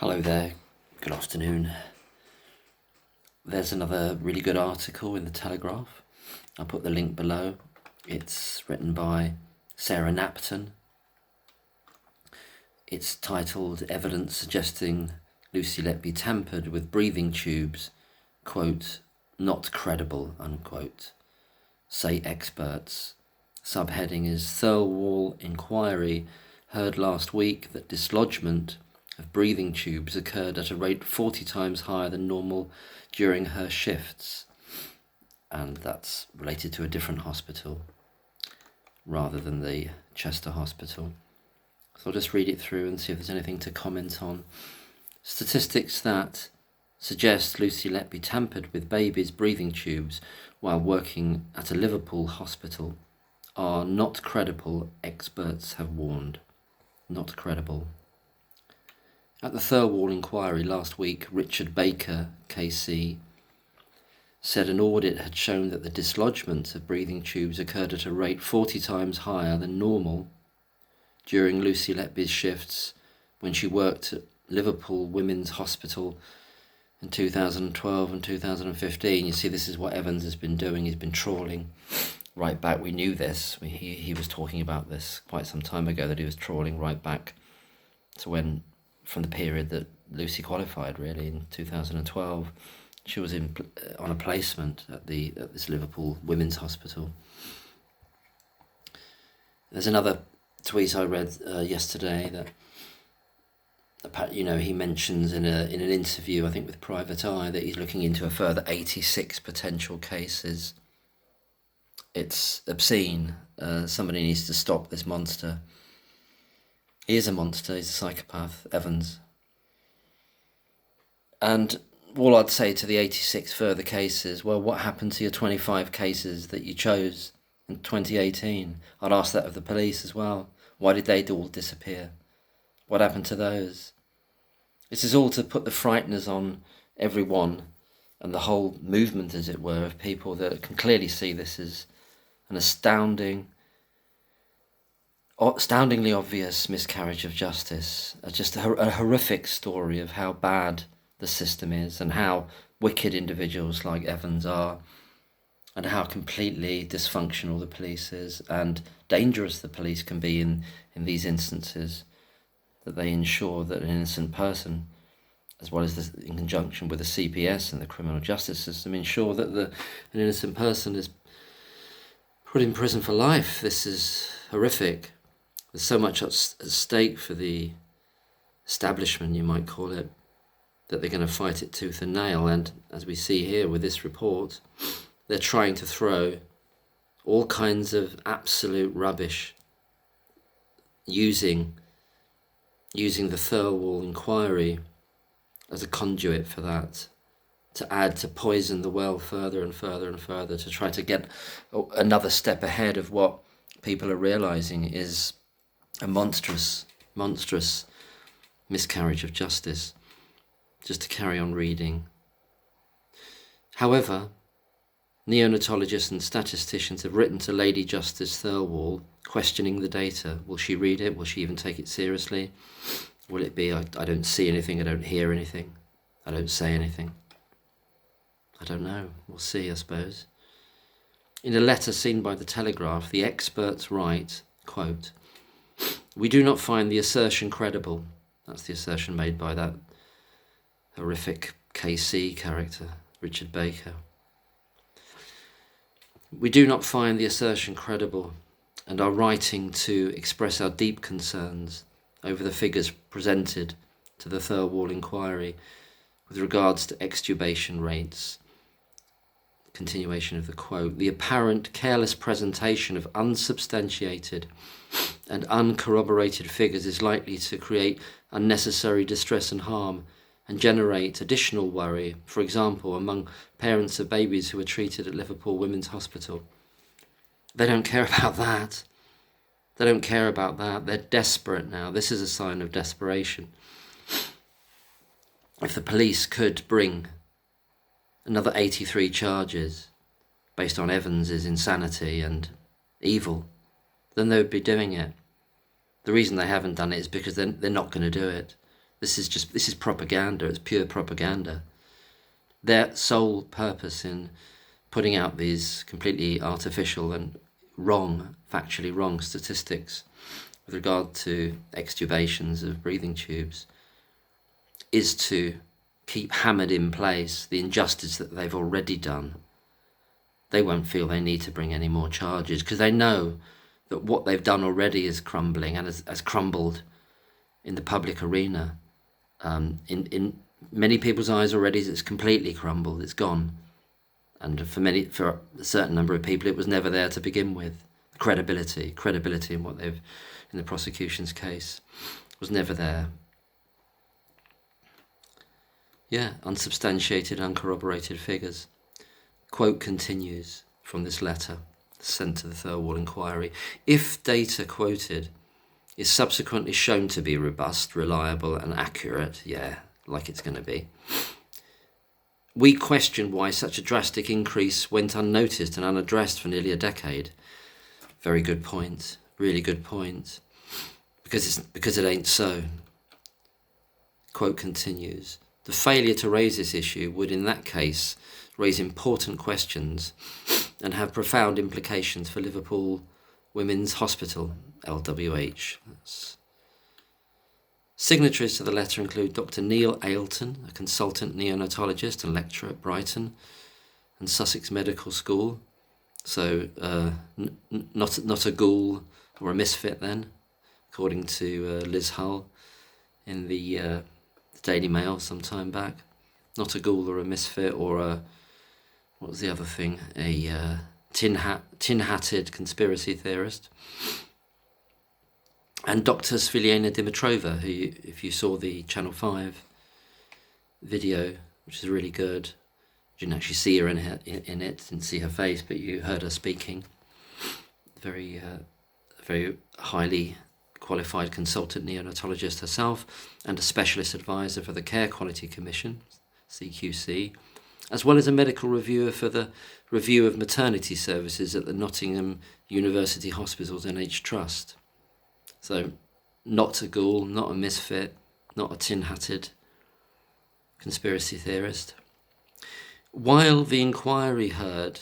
Hello there, good afternoon. There's another really good article in the Telegraph. I'll put the link below. It's written by Sarah Knapton. It's titled "Evidence Suggesting Lucy Letby Tampered with Breathing Tubes, quote, not credible, unquote, say experts." Subheading is "Thirlwall inquiry heard last week that dislodgement of breathing tubes occurred at a rate 40 times higher than normal during her shifts." And that's related to a different hospital rather than the Chester hospital. So I'll just read it through and see if there's anything to comment on. Statistics that suggest Lucy Letby tampered with babies' breathing tubes while working at a Liverpool hospital are not credible, experts have warned. Not credible. At the Thirlwall inquiry last week, Richard Baker, KC, said an audit had shown that the dislodgement of breathing tubes occurred at a rate 40 times higher than normal during Lucy Letby's shifts when she worked at Liverpool Women's Hospital in 2012 and 2015. You see, this is what Evans has been doing. He's been trawling right back. We knew this. He was talking about this quite some time ago, that he was trawling right back to when, from the period that Lucy qualified, really, in 2012. She was on a placement at this Liverpool Women's Hospital. There's another tweet I read yesterday that, he mentions in an interview, I think with Private Eye, that he's looking into a further 86 potential cases. It's obscene. Somebody needs to stop this monster. He is a monster. He's a psychopath, Evans. And all I'd say to the 86 further cases, well, what happened to your 25 cases that you chose in 2018? I'd ask that of the police as well. Why did they all disappear? What happened to those? This is all to put the frighteners on everyone and the whole movement, as it were, of people that can clearly see this as an astoundingly obvious miscarriage of justice, just a horrific story of how bad the system is and how wicked individuals like Evans are and how completely dysfunctional the police is and dangerous the police can be in these instances, that they ensure that an innocent person, as well as in conjunction with the CPS and the criminal justice system, ensure that an innocent person is put in prison for life. This is horrific. There's so much at stake for the establishment, you might call it, that they're going to fight it tooth and nail. And as we see here with this report, they're trying to throw all kinds of absolute rubbish using the Thirlwall inquiry as a conduit for that, to poison the well further and further and further, to try to get another step ahead of what people are realising is a monstrous miscarriage of justice, just to carry on reading. However, neonatologists and statisticians have written to Lady Justice Thirlwall questioning the data. Will she read it? Will she even take it seriously? Will it be, I don't see anything, I don't hear anything, I don't say anything? I don't know. We'll see, I suppose. In a letter seen by the Telegraph, the experts write, quote, "We do not find the assertion credible." That's the assertion made by that horrific KC character, Richard Baker. "We do not find the assertion credible and are writing to express our deep concerns over the figures presented to the Thirlwall inquiry with regards to extubation rates." Continuation of the quote, "The apparent careless presentation of unsubstantiated and uncorroborated figures is likely to create unnecessary distress and harm and generate additional worry, for example, among parents of babies who are treated at Liverpool Women's Hospital." They don't care about that. They don't care about that. They're desperate now. This is a sign of desperation. If the police could bring another 83 charges based on Evans's insanity and evil, then they would be doing it. The reason they haven't done it is because they're not going to do it. This is propaganda. It's pure propaganda. Their sole purpose in putting out these completely artificial and factually wrong statistics with regard to extubations of breathing tubes is to keep hammered in place the injustice that they've already done. They won't feel they need to bring any more charges because they know that what they've done already is crumbling and has crumbled in the public arena. In many people's eyes already, it's completely crumbled. It's gone, and for a certain number of people, it was never there to begin with. Credibility in what in the prosecution's case was never there. Yeah, unsubstantiated, uncorroborated figures. Quote continues from this letter sent to the Thirlwall inquiry. If data quoted is subsequently shown to be robust, reliable and accurate, like it's going to be, we question why such a drastic increase went unnoticed and unaddressed for nearly a decade. Very good point, really good point. Because it ain't so. Quote continues. The failure to raise this issue would in that case raise important questions and have profound implications for Liverpool Women's Hospital, LWH. Signatories to the letter include Dr. Neil Ailton, a consultant neonatologist and lecturer at Brighton and Sussex Medical School. So not a ghoul or a misfit then, according to Liz Hull in the Daily Mail some time back. Not a ghoul or a misfit or a, what was the other thing? A tin-hatted conspiracy theorist. And Dr. Sviliana Dimitrova, who, if you saw the Channel 5 video, which is really good, you didn't actually see her in it, didn't see her face, but you heard her speaking. Very highly qualified consultant neonatologist herself and a specialist advisor for the Care Quality Commission, CQC, as well as a medical reviewer for the review of maternity services at the Nottingham University Hospitals NH Trust. So, not a ghoul, not a misfit, not a tin-hatted conspiracy theorist. While the inquiry heard,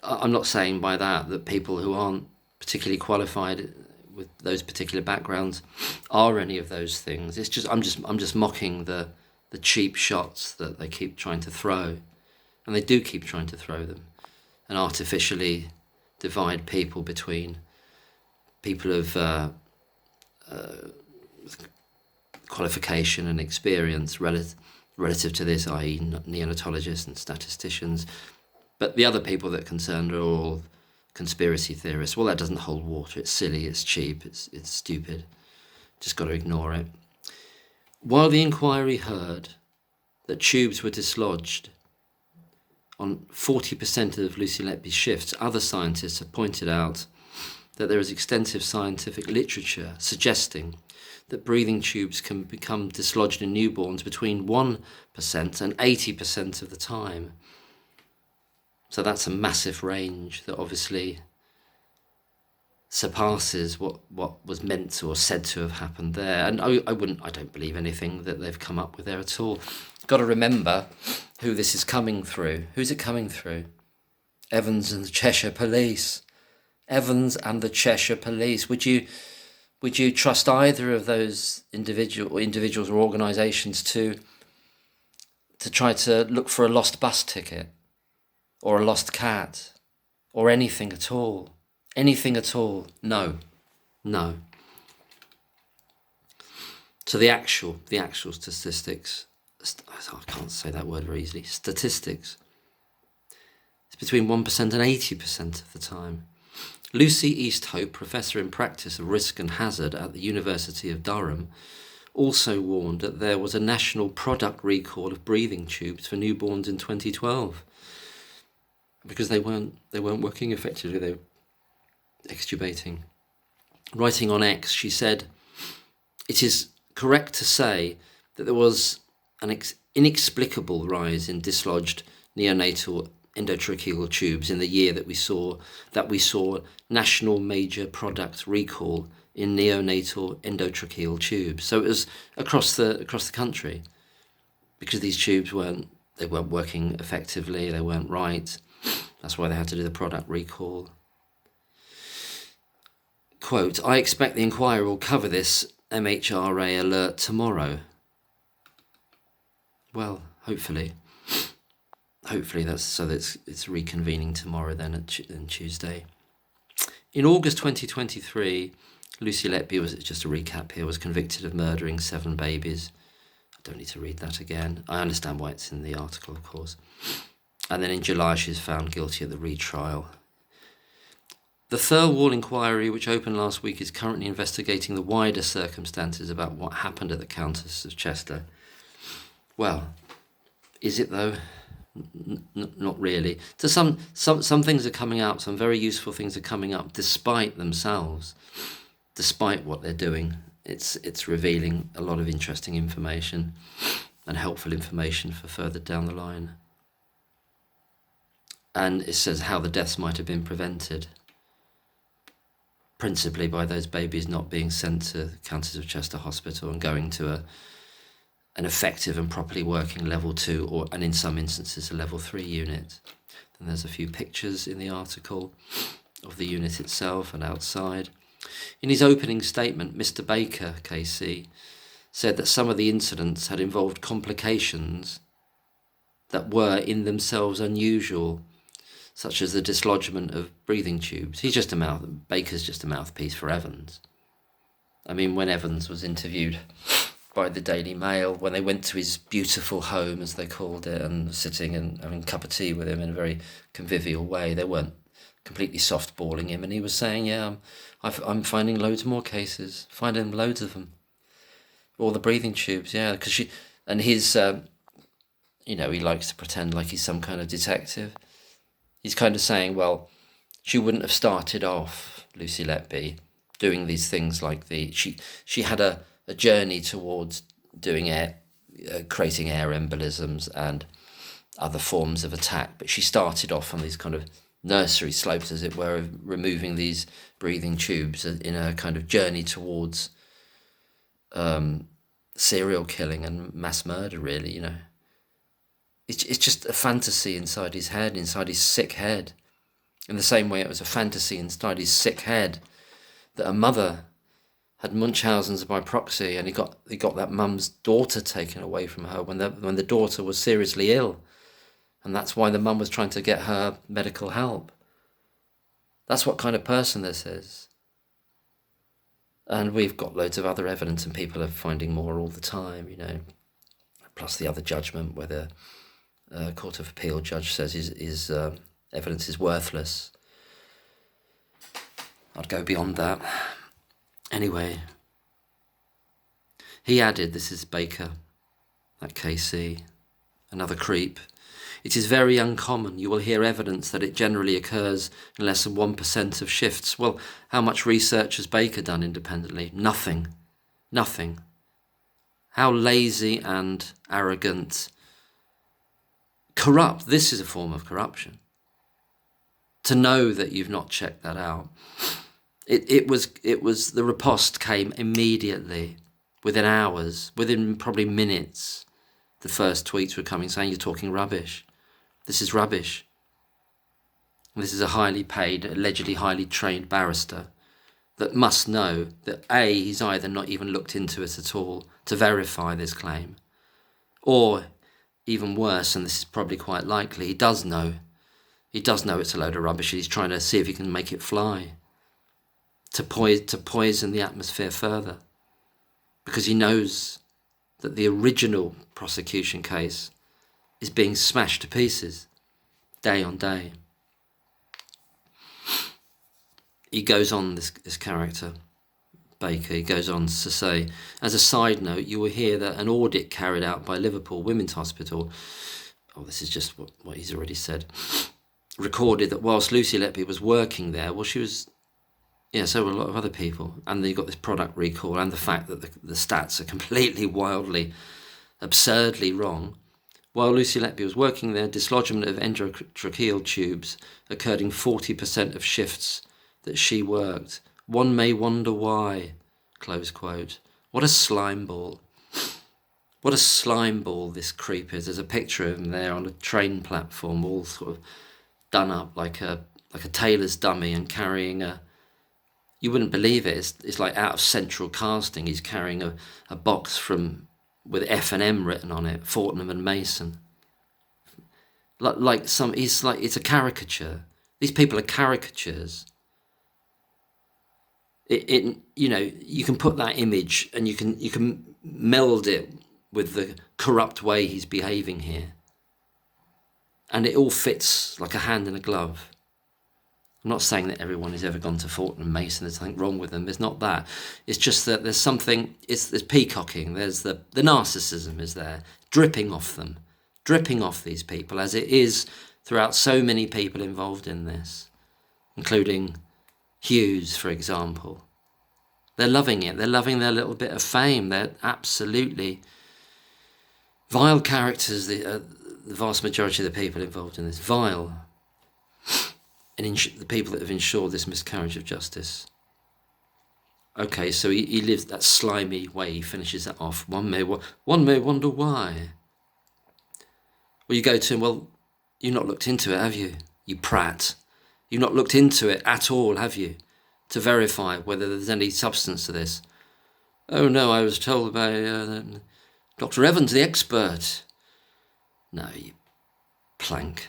I'm not saying by that people who aren't particularly qualified with those particular backgrounds are any of those things. It's just I'm just mocking the cheap shots that they keep trying to throw, and they do keep trying to throw them, and artificially divide people between people of qualification and experience relative to this, i.e. neonatologists and statisticians, but the other people that are concerned are all conspiracy theorists. Well, that doesn't hold water. It's silly, it's cheap, it's stupid. Just got to ignore it. While the inquiry heard that tubes were dislodged on 40% of Lucy Letby's shifts, other scientists have pointed out that there is extensive scientific literature suggesting that breathing tubes can become dislodged in newborns between 1% and 80% of the time. So that's a massive range that obviously surpasses what was meant to or said to have happened there. And I don't believe anything that they've come up with there at all. Got to remember who this is coming through. Who's it coming through? Evans and the Cheshire Police. Evans and the Cheshire Police. Would you trust either of those individuals or organisations to try to look for a lost bus ticket or a lost cat or anything at all? Anything at all? No. So the actual statistics, I can't say that word very easily, statistics, it's between 1% and 80% of the time. Lucy Easthope, Professor in Practice of Risk and Hazard at the University of Durham, also warned that there was a national product recall of breathing tubes for newborns in 2012 because they weren't working effectively, they were extubating. Writing on X, she said, "It is correct to say that there was an inexplicable rise in dislodged neonatal endotracheal tubes in the year that we saw national major product recall in neonatal endotracheal tubes. So it was across the country, because these tubes weren't working effectively, they weren't right. That's why they had to do the product recall. Quote, I expect the inquiry will cover this MHRA alert tomorrow. Well, hopefully. Hopefully that's so that it's reconvening tomorrow then on Tuesday. In August 2023, Lucy Letby, was just a recap here, was convicted of murdering 7 babies. I don't need to read that again. I understand why it's in the article, of course. And then in July, she's found guilty at the retrial. The Thirlwall inquiry, which opened last week, is currently investigating the wider circumstances about what happened at the Countess of Chester. Well, is it though? Not really. So some things are coming out, some very useful things are coming up despite themselves, despite what they're doing. It's revealing a lot of interesting information and helpful information for further down the line. And it says how the deaths might have been prevented, principally by those babies not being sent to Countess of Chester Hospital and going to an effective and properly working level 2 and in some instances a level 3 unit. Then there's a few pictures in the article of the unit itself and outside. In his opening statement, Mr. Baker, KC, said that some of the incidents had involved complications that were in themselves unusual, such as the dislodgement of breathing tubes. Baker's just a mouthpiece for Evans. I mean, when Evans was interviewed by the Daily Mail, when they went to his beautiful home, as they called it, and sitting and having a cup of tea with him in a very convivial way, they weren't completely softballing him, and he was saying, yeah, I'm finding loads more cases, finding loads of them. All the breathing tubes, yeah, because his, he likes to pretend like he's some kind of detective. He's kind of saying, well, she wouldn't have started off, Lucy Letby, doing these things like she had a journey towards doing creating air embolisms and other forms of attack, but she started off on these kind of nursery slopes, as it were, of removing these breathing tubes in a kind of journey towards serial killing and mass murder, really, It's just a fantasy inside his head, inside his sick head. In the same way it was a fantasy inside his sick head that a mother had Munchausen's by proxy, and he got that mum's daughter taken away from her when the daughter was seriously ill, and that's why the mum was trying to get her medical help. That's what kind of person this is. And we've got loads of other evidence, and people are finding more all the time, plus the other judgment where the Court of Appeal judge says his evidence is worthless. I'd go beyond that. Anyway, he added, this is Baker at KC, another creep. It is very uncommon. You will hear evidence that it generally occurs in less than 1% of shifts. Well, how much research has Baker done independently? Nothing. How lazy and arrogant, corrupt. This is a form of corruption. To know that you've not checked that out. It was the riposte came immediately, within hours, within probably minutes. The first tweets were coming saying, you're talking rubbish. This is rubbish. This is a highly paid, allegedly highly trained barrister that must know that A, he's either not even looked into it at all to verify this claim, or even worse, and this is probably quite likely, he does know it's a load of rubbish, and he's trying to see if he can make it fly, to poison the atmosphere further, because he knows that the original prosecution case is being smashed to pieces day on day. He goes on, this character, Baker, he goes on to say, as a side note, you will hear that an audit carried out by Liverpool Women's Hospital, this is just what he's already said, recorded that whilst Lucy Letby was working there, well, she was, so were a lot of other people, and they got this product recall, and the fact that the stats are completely, wildly, absurdly wrong. While Lucy Letby was working there, dislodgement of endotracheal tubes occurred in 40% of shifts that she worked, One may wonder why, close quote. What a slime ball. What a slime ball this creep is. There's a picture of him there on a train platform, all sort of done up like a tailor's dummy and carrying a... You wouldn't believe it. It's like out of central casting. He's carrying a box with F&M written on it, Fortnum and Mason. It's a caricature. These people are caricatures. You can put that image and you can meld it with the corrupt way he's behaving here, and it all fits like a hand in a glove. I'm not saying that everyone who's ever gone to Fortnum and Mason, there's something wrong with them. There's not that. It's just that there's something. There's peacocking. There's the narcissism is there, dripping off them, dripping off these people, as it is throughout so many people involved in this, including Hughes, for example. They're loving it. They're loving their little bit of fame. They're absolutely vile characters. The vast majority of the people involved in this, vile. And the people that have ensured this miscarriage of justice. Okay, so he lives that slimy way. He finishes that off. One may wonder why. Well, you go to him. Well, you've not looked into it, have you? You prat. You've not looked into it at all, have you? To verify whether there's any substance to this. Oh no, I was told by Dr. Evans, the expert. No, you plank.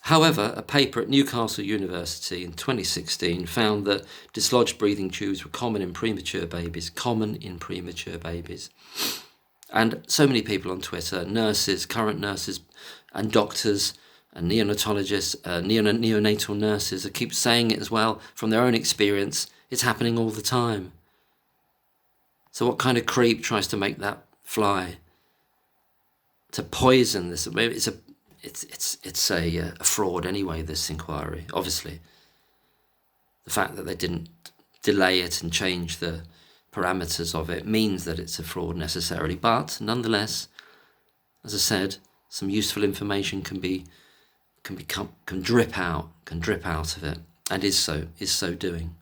However, a paper at Newcastle University in 2016 found that dislodged breathing tubes were common in premature babies. And so many people on Twitter, nurses, current nurses and doctors and neonatologists, neonatal nurses, keep saying it as well from their own experience. It's happening all the time. So what kind of creep tries to make that fly? To poison this? Maybe it's a fraud anyway, this inquiry, obviously. The fact that they didn't delay it and change the parameters of it means that it's a fraud necessarily. But nonetheless, as I said, some useful information can drip out of it, and is so doing.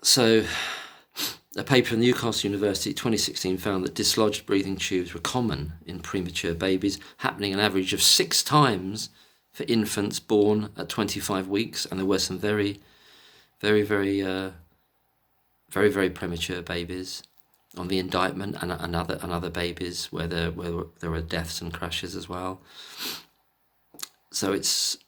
So, a paper from Newcastle University 2016 found that dislodged breathing tubes were common in premature babies, happening an average of 6 times for infants born at 25 weeks, and there were some very, very, very, very, very premature babies on the indictment, and other babies where there were deaths and crashes as well. So it's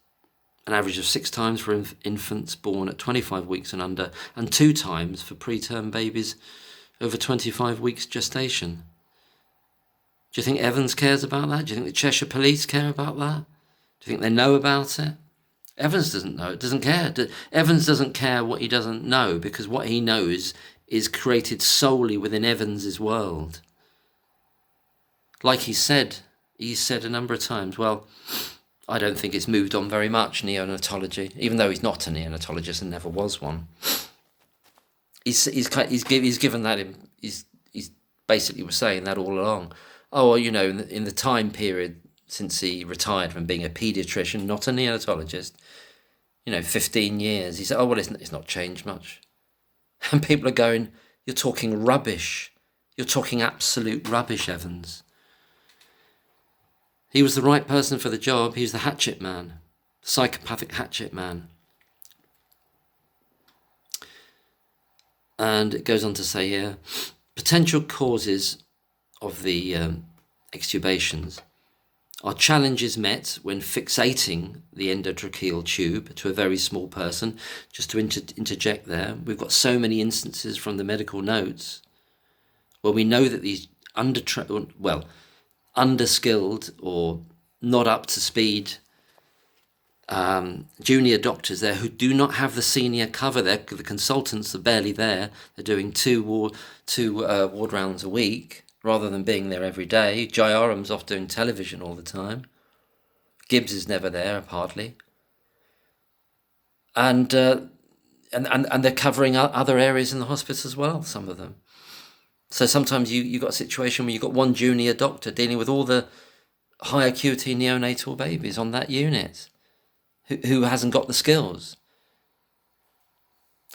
an average of 6 times for infants born at 25 weeks and under, and 2 times for preterm babies over 25 weeks gestation. Do you think Evans cares about that? Do you think the Cheshire Police care about that? Do you think they know about it? Evans doesn't know. Doesn't care. Evans doesn't care what he doesn't know, because what he knows is created solely within Evans's world. Like he said a number of times, well, I don't think it's moved on very much, neonatology, even though he's not a neonatologist and never was one. He's given that, he's basically was saying that all along. Oh, well, in the time period since he retired from being a paediatrician, not a neonatologist, 15 years, he said, oh, well, it's not changed much. And people are going, you're talking rubbish. You're talking absolute rubbish, Evans. He was the right person for the job. He was the hatchet man, psychopathic hatchet man. And it goes on to say here, potential causes of the extubations are challenges met when fixating the endotracheal tube to a very small person. Just to interject there, we've got so many instances from the medical notes where we know that these underskilled or not up to speed junior doctors there who do not have the senior cover. The consultants are barely there. They're doing two ward rounds a week rather than being there every day. Jayaram's off doing television all the time. Gibbs is never there, hardly. And they're covering other areas in the hospital as well, some of them. So sometimes you got a situation where you've got one junior doctor dealing with all the high acuity neonatal babies on that unit who hasn't got the skills.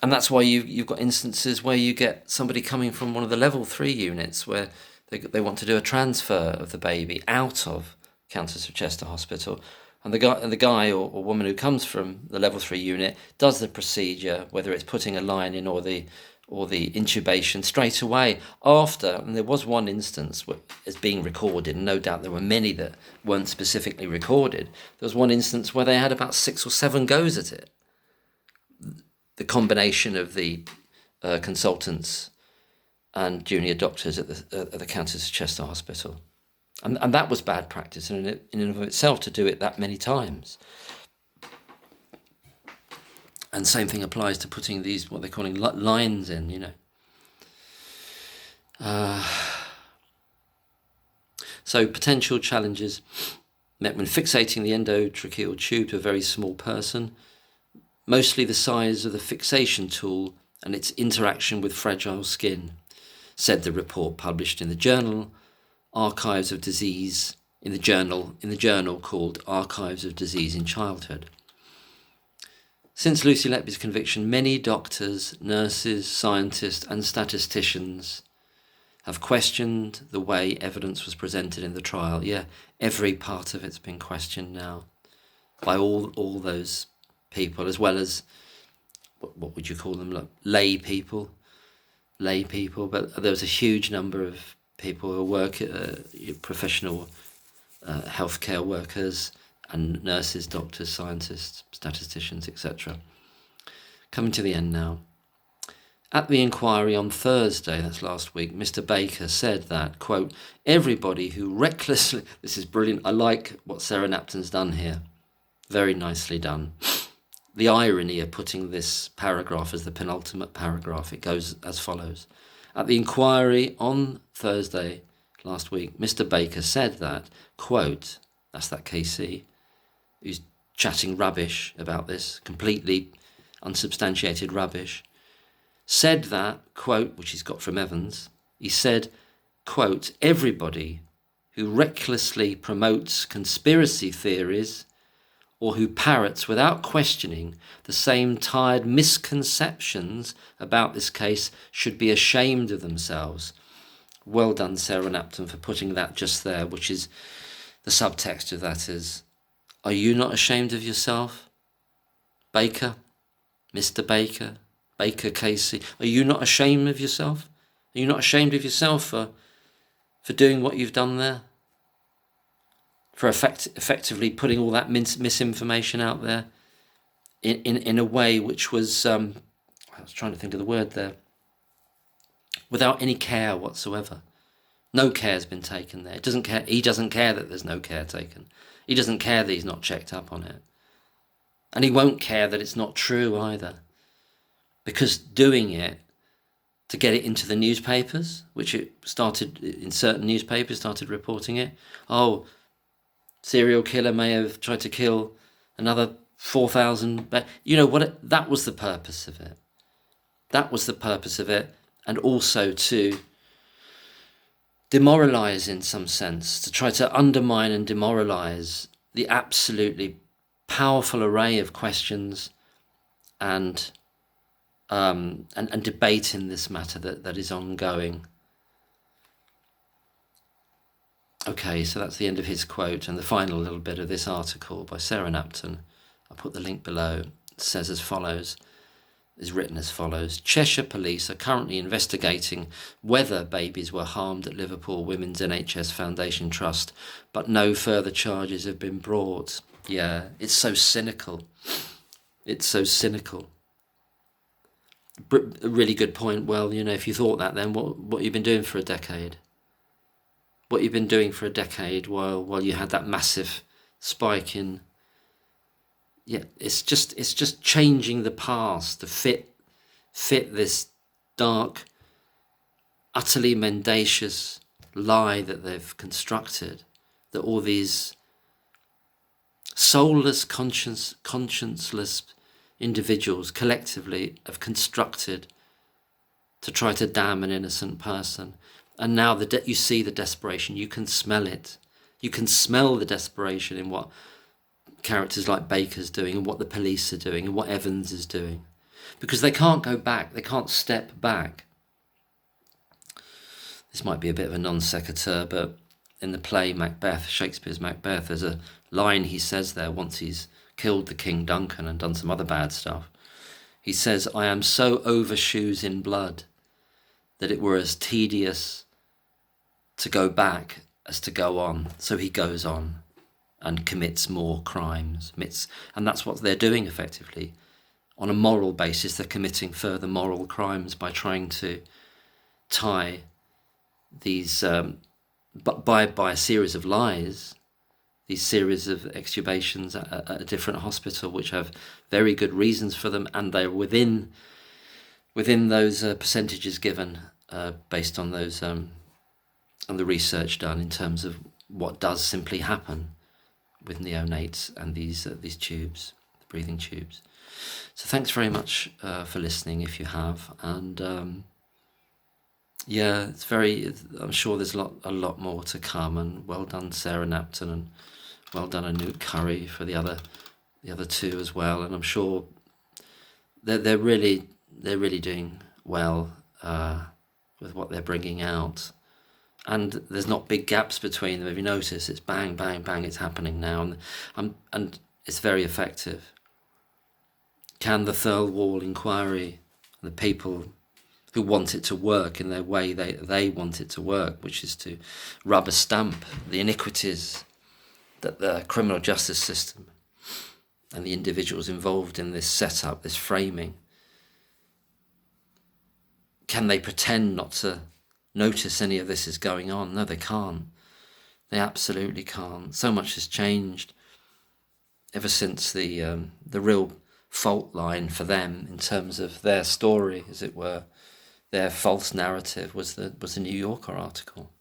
And that's why you've got instances where you get somebody coming from one of the level 3 units where they want to do a transfer of the baby out of Countess of Chester Hospital, and the guy or woman who comes from the level 3 unit does the procedure, whether it's putting a line in or the intubation, straight away after. And there was one instance as being recorded, and no doubt there were many that weren't specifically recorded. There was one instance where they had about 6 or 7 goes at it. The combination of the consultants and junior doctors at the Countess of Chester Hospital. And that was bad practice in and of itself, to do it that many times. And same thing applies to putting these, what they're calling lines in, So potential challenges met when fixating the endotracheal tube to a very small person, mostly the size of the fixation tool and its interaction with fragile skin, said the report published in the journal Archives of Disease, in the journal called Archives of Disease in Childhood. Since Lucy Letby's conviction, many doctors, nurses, scientists and statisticians have questioned the way evidence was presented in the trial. Yeah, every part of it's been questioned now by all those people, as well as, what would you call them, like lay people, but there was a huge number of people who work, professional healthcare workers and nurses, doctors, scientists, statisticians, etc. Coming to the end now. At the inquiry on Thursday, that's last week, Mr. Baker said that, quote, everybody who recklessly, this is brilliant, I like what Sarah Knapton's done here, very nicely done. The irony of putting this paragraph as the penultimate paragraph, it goes as follows. At the inquiry on Thursday last week, Mr. Baker said that, quote, that's that KC, who's chatting rubbish about this, completely unsubstantiated rubbish, said that, quote, which he's got from Evans, he said, quote, everybody who recklessly promotes conspiracy theories or who parrots without questioning the same tired misconceptions about this case should be ashamed of themselves. Well done, Sarah Knapton, for putting that just there, which is, the subtext of that is, are you not ashamed of yourself? Baker, Mr. Baker, Baker Casey, are you not ashamed of yourself? Are you not ashamed of yourself for doing what you've done there? For effectively putting all that misinformation out there in a way which was, I was trying to think of the word there, without any care whatsoever. No care has been taken there. He doesn't care that there's no care taken. He doesn't care that he's not checked up on it. And he won't care that it's not true either. Because doing it to get it into the newspapers, which it started in certain newspapers, started reporting it. Oh, serial killer may have tried to kill another 4,000. But you know what? That was the purpose of it. That was the purpose of it. And also to demoralize, in some sense, to try to undermine and demoralize the absolutely powerful array of questions and debate in this matter that is ongoing. Okay, so that's the end of his quote, and the final little bit of this article by Sarah Knapton, I'll put the link below, says as follows, is written as follows. Cheshire Police are currently investigating whether babies were harmed at Liverpool Women's NHS Foundation Trust, but no further charges have been brought. Yeah, it's so cynical. It's so cynical. A really good point. Well, you know, if you thought that, then what you've been doing for a decade? What you've been doing for a decade while you had that massive spike in. Yeah, it's just changing the past to fit this dark, utterly mendacious lie that they've constructed, that all these soulless, conscienceless individuals collectively have constructed to try to damn an innocent person. And now you see the desperation. You can smell it. You can smell the desperation in what characters like Baker's doing and what the police are doing and what Evans is doing. because they can't go back, they can't step back. This might be a bit of a non sequitur, but in the play Macbeth, Shakespeare's Macbeth, there's a line he says there once he's killed the King Duncan and done some other bad stuff. He says, "I am so over shoes in blood that it were as tedious to go back as to go on." So he goes on and commits more crimes. And that's what they're doing effectively. On a moral basis, they're committing further moral crimes by trying to tie these, by a series of lies, these series of extubations at a different hospital, which have very good reasons for them, and they're within those percentages given based on those on the research done in terms of what does simply happen with neonates and these tubes, the breathing tubes. So thanks very much for listening, if you have, and yeah, I'm sure there's a lot more to come, and well done Sarah Knapton, and well done Anouk Curry for the other two as well, and I'm sure they're really doing well with what they're bringing out. And there's not big gaps between them. If you notice, it's bang, bang, bang, it's happening now. And it's very effective. Can the Thirlwall inquiry, the people who want it to work in their way they want it to work, which is to rubber stamp the iniquities that the criminal justice system and the individuals involved in this setup, this framing, can they pretend not to notice any of this is going on? No, they can't. They absolutely can't. So much has changed ever since the real fault line for them in terms of their story, as it were, their false narrative was the New Yorker article.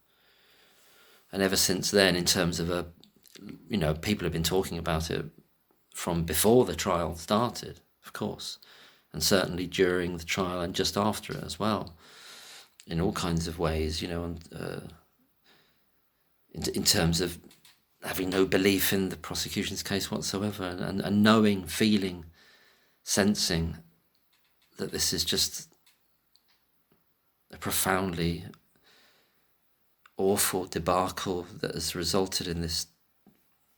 And ever since then, in terms of people have been talking about it from before the trial started, of course, and certainly during the trial and just after it as well, in all kinds of ways, in terms of having no belief in the prosecution's case whatsoever, and knowing, feeling, sensing that this is just a profoundly awful debacle that has resulted in this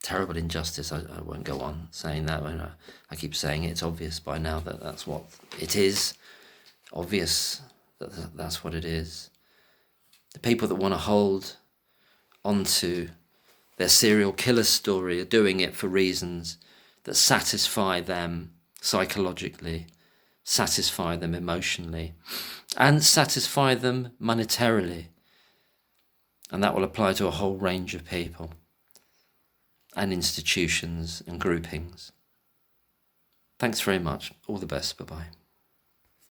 terrible injustice. I won't go on saying that. I keep saying it's obvious by now that that's what it is. Obvious that that's what it is. The people that want to hold onto their serial killer story are doing it for reasons that satisfy them psychologically, satisfy them emotionally, and satisfy them monetarily. And that will apply to a whole range of people and institutions and groupings. Thanks very much. All the best. Bye-bye.